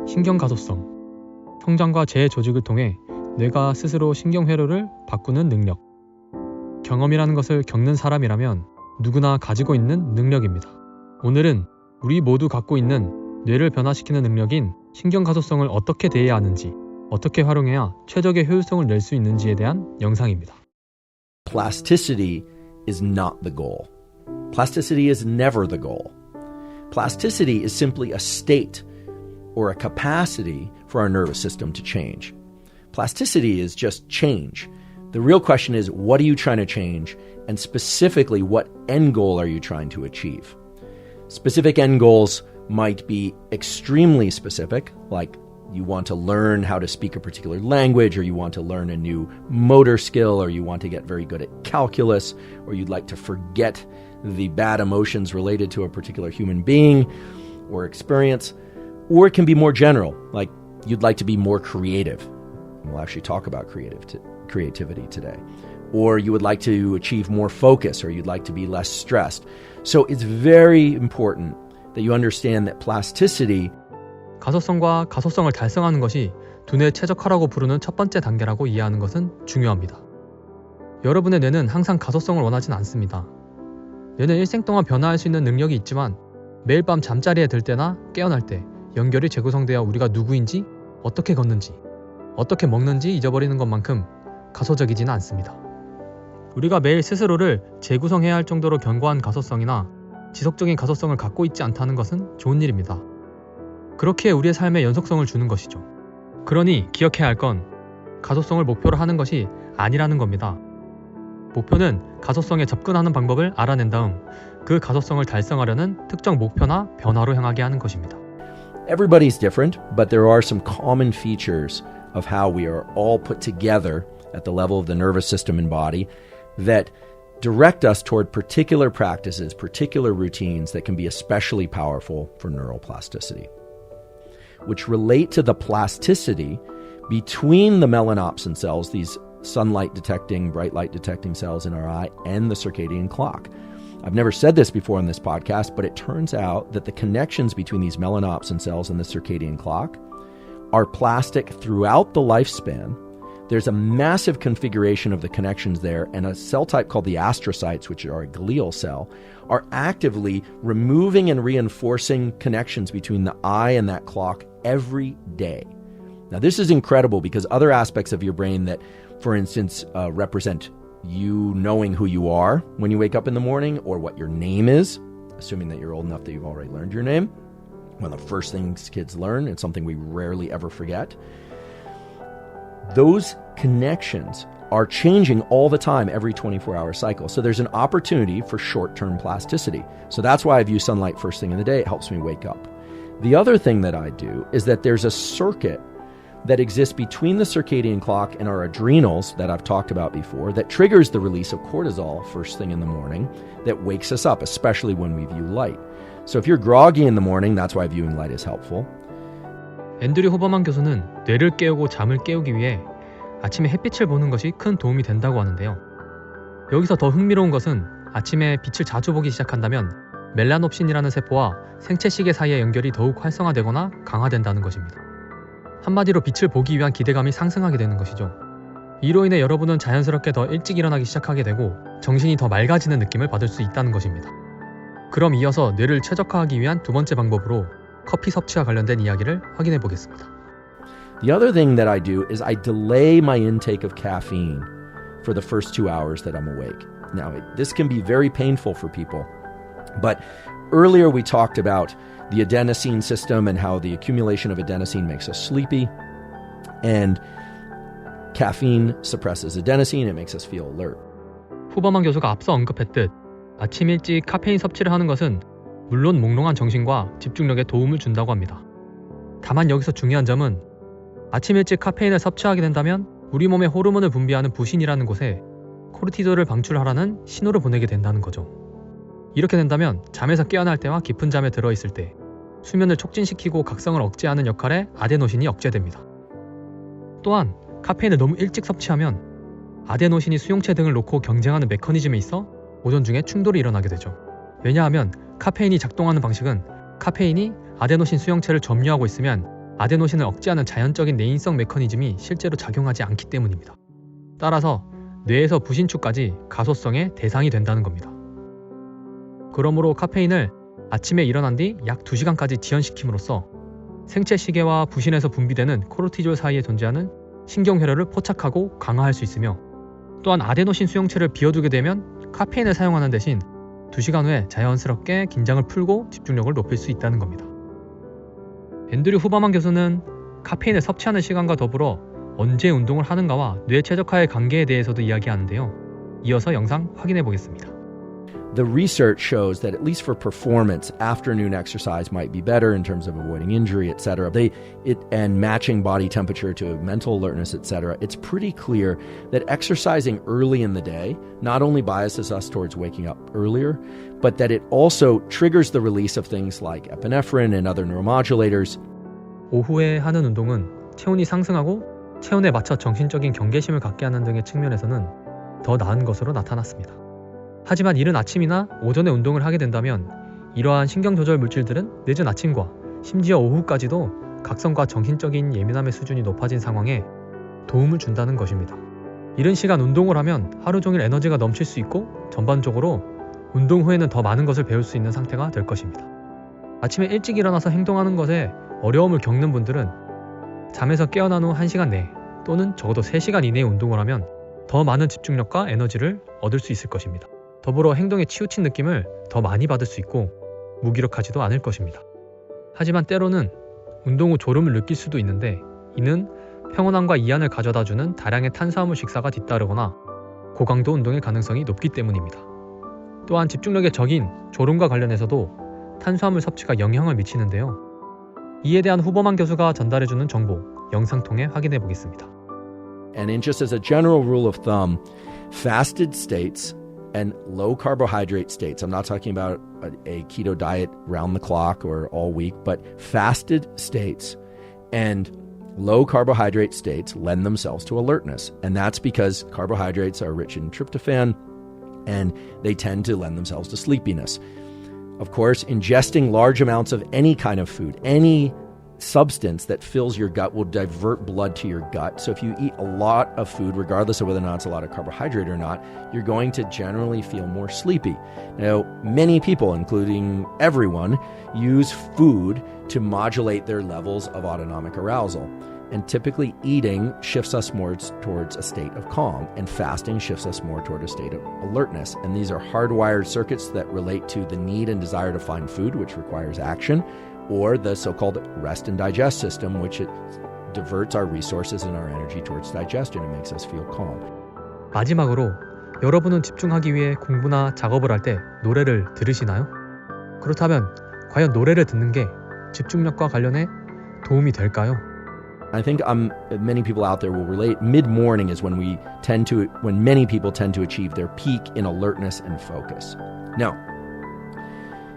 신경가소성, 성장과 재조직을 통해 뇌가 스스로 신경회로를 바꾸는 능력. 경험이라는 것을 겪는 사람이라면 누구나 가지고 있는 능력입니다. 오늘은 우리 모두 갖고 있는 뇌를 변화시키는 능력인 신경가소성을 어떻게 대해야 하는지, 어떻게 활용해야 최적의 효율성을 낼 수 있는지에 대한 영상입니다. Plasticity is not the goal. Plasticity is never the goal. Plasticity is simply a state or a capacity for our nervous system to change. Plasticity is just change. The real question is, what are you trying to change? And specifically, what end goal are you trying to achieve? Specific end goals might be extremely specific, like you want to learn how to speak a particular language, or you want to learn a new motor skill, or you want to get very good at calculus, or you'd like to forget the bad emotions related to a particular human being or experience. Or it can be more general, like you'd like to be more creative. We'll actually talk about creativity today. Or you would like to achieve more focus, or you'd like to be less stressed. So it's very important that you understand that plasticity, 가소성과 가소성을 달성하는 것이 두뇌 최적화라고 부르는 첫 번째 단계라고 이해하는 것은 중요합니다. 여러분의 뇌는 항상 가소성을 원하진 않습니다. 뇌는 일생 동안 변화할 수 있는 능력이 있지만 매일 밤 잠자리에 들 때나 깨어날 때 연결이 재구성되어 우리가 누구인지, 어떻게 걷는지, 어떻게 먹는지 잊어버리는 것만큼 가소적이지는 않습니다. 우리가 매일 스스로를 재구성해야 할 정도로 견고한 가소성이나 지속적인 가소성을 갖고 있지 않다는 것은 좋은 일입니다. 그렇기에 우리의 삶에 연속성을 주는 것이죠. 그러니 기억해야 할 건 가소성을 목표로 하는 것이 아니라는 겁니다. 목표는 가소성에 접근하는 방법을 알아낸 다음 그 가소성을 달성하려는 특정 목표나 변화로 향하게 하는 것입니다. everybody's different, but there are some common features of how we are all put together at the level of the nervous system and body that direct us toward particular practices, particular routines that can be especially powerful for neuroplasticity, which relate to the plasticity between the melanopsin cells, these sunlight detecting, bright light detecting cells in our eye, and the circadian clock. I've never said this before on this podcast, but it turns out that the connections between these melanopsin cells and the circadian clock are plastic throughout the lifespan. There's a massive configuration of the connections there, and a cell type called the astrocytes, which are a glial cell, are actively removing and reinforcing connections between the eye and that clock every day. Now, this is incredible because other aspects of your brain that, for instance, represent you knowing who you are when you wake up in the morning, or what your name is, assuming that you're old enough that you've already learned your name. One of the first things kids learn, it's something we rarely ever forget. Those connections are changing all the time, every 24-hour cycle. So there's an opportunity for short-term plasticity. So that's why I view sunlight first thing in the day. It helps me wake up. The other thing that I do is that there's a circuit that exists between the circadian clock and our adrenals that I've talked about before that triggers the release of cortisol first thing in the morning that wakes us up, especially when we view light. So if you're groggy in the morning, that's why viewing light is helpful. 앤드류 호버만 교수는 뇌를 깨우고 잠을 깨우기 위해 아침에 햇빛을 보는 것이 큰 도움이 된다고 하는데요. 여기서 더 흥미로운 것은 아침에 빛을 자주 보기 시작한다면 멜라놉신이라는 세포와 생체시계 사이의 연결이 더욱 활성화되거나 강화된다는 것입니다. 한마디로 빛을 보기 위한 기대감이 상승하게 되는 것이죠. 이로 인해 여러분은 자연스럽게 더 일찍 일어나기 시작하게 되고 정신이 더 맑아지는 느낌을 받을 수 있다는 것입니다. 그럼 이어서 뇌를 최적화하기 위한 두 번째 방법으로 커피 섭취와 관련된 이야기를 확인해 보겠습니다. The other thing that I do is I delay my intake of caffeine for the first 2 hours that I'm awake. Now, this can be very painful for people, but earlier we talked about the adenosine system and how the accumulation of adenosine makes us sleepy, and caffeine suppresses adenosine, it makes us feel alert. 후버만 교수가 앞서 언급했듯 아침 일찍 카페인 섭취를 하는 것은 물론 몽롱한 정신과 집중력에 도움을 준다고 합니다. 다만 여기서 중요한 점은 아침 일찍 카페인을 섭취하게 된다면 우리 몸의 호르몬을 분비하는 부신이라는 곳에 코르티졸을 방출하라는 신호를 보내게 된다는 거죠. 이렇게 된다면 잠에서 깨어날 때와 깊은 잠에 들어있을 때 수면을 촉진시키고 각성을 억제하는 역할의 아데노신이 억제됩니다. 또한 카페인을 너무 일찍 섭취하면 아데노신이 수용체 등을 놓고 경쟁하는 메커니즘에 있어 오전 중에 충돌이 일어나게 되죠. 왜냐하면 카페인이 작동하는 방식은 카페인이 아데노신 수용체를 점유하고 있으면 아데노신을 억제하는 자연적인 내인성 메커니즘이 실제로 작용하지 않기 때문입니다. 따라서 뇌에서 부신축까지 가소성의 대상이 된다는 겁니다. 그러므로 카페인을 아침에 일어난 뒤 약 2시간까지 지연시킴으로써 생체 시계와 부신에서 분비되는 코르티졸 사이에 존재하는 신경회로를 포착하고 강화할 수 있으며, 또한 아데노신 수용체를 비워두게 되면 카페인을 사용하는 대신 2시간 후에 자연스럽게 긴장을 풀고 집중력을 높일 수 있다는 겁니다. 앤드류 후버만 교수는 카페인을 섭취하는 시간과 더불어 언제 운동을 하는가와 뇌 최적화의 관계에 대해서도 이야기하는데요. 이어서 영상 확인해 보겠습니다. The research shows that at least for performance, afternoon exercise might be better in terms of avoiding injury, etc. And matching body temperature to mental alertness, etc. It's pretty clear that exercising early in the day not only biases us towards waking up earlier, but that it also triggers the release of things like epinephrine and other neuromodulators. 오후에 하는 운동은 체온이 상승하고 체온에 맞춰 정신적인 경계심을 갖게 하는 등의 측면에서는 더 나은 것으로 나타났습니다. 하지만 이른 아침이나 오전에 운동을 하게 된다면 이러한 신경조절 물질들은 늦은 아침과 심지어 오후까지도 각성과 정신적인 예민함의 수준이 높아진 상황에 도움을 준다는 것입니다. 이른 시간 운동을 하면 하루 종일 에너지가 넘칠 수 있고 전반적으로 운동 후에는 더 많은 것을 배울 수 있는 상태가 될 것입니다. 아침에 일찍 일어나서 행동하는 것에 어려움을 겪는 분들은 잠에서 깨어난 후 1시간 내에 또는 적어도 3시간 이내에 운동을 하면 더 많은 집중력과 에너지를 얻을 수 있을 것입니다. 더불어 행동에 치우친 느낌을 더 많이 받을 수 있고 무기력하지도 않을 것입니다. 하지만 때로는 운동 후 졸음을 느낄 수도 있는데, 이는 평온함과 이안을 가져다주는 다량의 탄수화물 식사가 뒤따르거나 고강도 운동의 가능성이 높기 때문입니다. 또한 집중력의 적인 졸음과 관련해서도 탄수화물 섭취가 영향을 미치는데요. 이에 대한 후버만 교수가 전달해주는 정보, 영상 통해 확인해 보겠습니다. And in just as a general rule of thumb, fasted states and low carbohydrate states, I'm not talking about a keto diet round the clock or all week, but fasted states and low carbohydrate states lend themselves to alertness. And that's because carbohydrates are rich in tryptophan and they tend to lend themselves to sleepiness. Of course, ingesting large amounts of any kind of food, any substance that fills your gut will divert blood to your gut. So if you eat a lot of food, regardless of whether or not it's a lot of carbohydrate or not, you're going to generally feel more sleepy. Now, many people, including everyone, use food to modulate their levels of autonomic arousal. And typically eating shifts us more towards a state of calm, and fasting shifts us more toward a state of alertness. And these are hardwired circuits that relate to the need and desire to find food, which requires action, or the so-called rest and digest system, which it diverts our resources and our energy towards digestion and makes us feel calm. 마지막으로 여러분은 집중하기 위해 공부나 작업을 할 때 노래를 들으시나요? 그렇다면 과연 노래를 듣는 게 집중력과 관련해 도움이 될까요? I think many people out there will relate. Mid-morning is when many people tend to achieve their peak in alertness and focus. Now,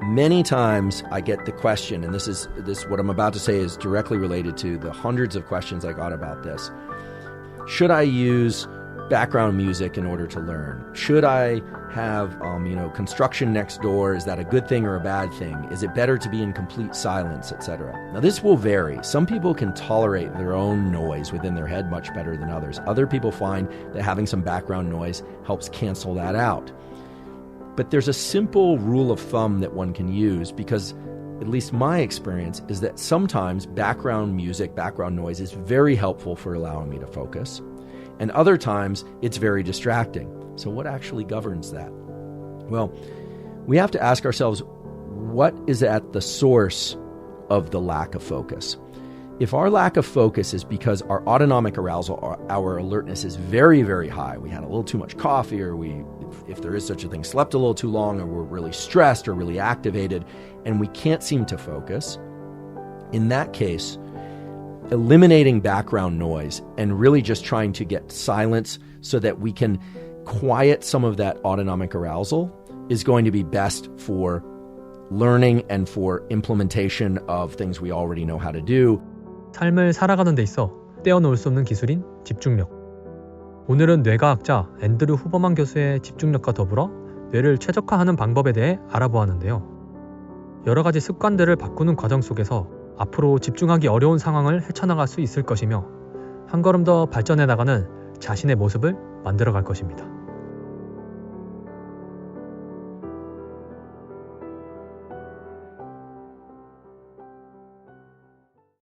many times I get the question, and this what I'm about to say is directly related to the hundreds of questions I got about this. Should I use background music in order to learn? Should I have construction next door? Is that a good thing or a bad thing? Is it better to be in complete silence, etc.? Now this will vary. Some people can tolerate their own noise within their head much better than others. Other people find that having some background noise helps cancel that out. But there's a simple rule of thumb that one can use, because at least my experience is that sometimes background music, background noise is very helpful for allowing me to focus. And other times it's very distracting. So what actually governs that? Well, we have to ask ourselves, what is at the source of the lack of focus? If our lack of focus is because our autonomic arousal, our alertness is very, very high, we had a little too much coffee, or if there is such a thing, slept a little too long, or we're really stressed or really activated, and we can't seem to focus, in that case, eliminating background noise and really just trying to get silence so that we can quiet some of that autonomic arousal is going to be best for learning and for implementation of things we already know how to do. 삶을 살아가는 데 있어 떼어놓을 수 없는 기술인 집중력. 오늘은 뇌과학자 앤드류 후버만 교수의 집중력과 더불어 뇌를 최적화하는 방법에 대해 알아보았는데요. 여러 가지 습관들을 바꾸는 과정 속에서 앞으로 집중하기 어려운 상황을 헤쳐나갈 수 있을 것이며 한 걸음 더 발전해 나가는 자신의 모습을 만들어갈 것입니다.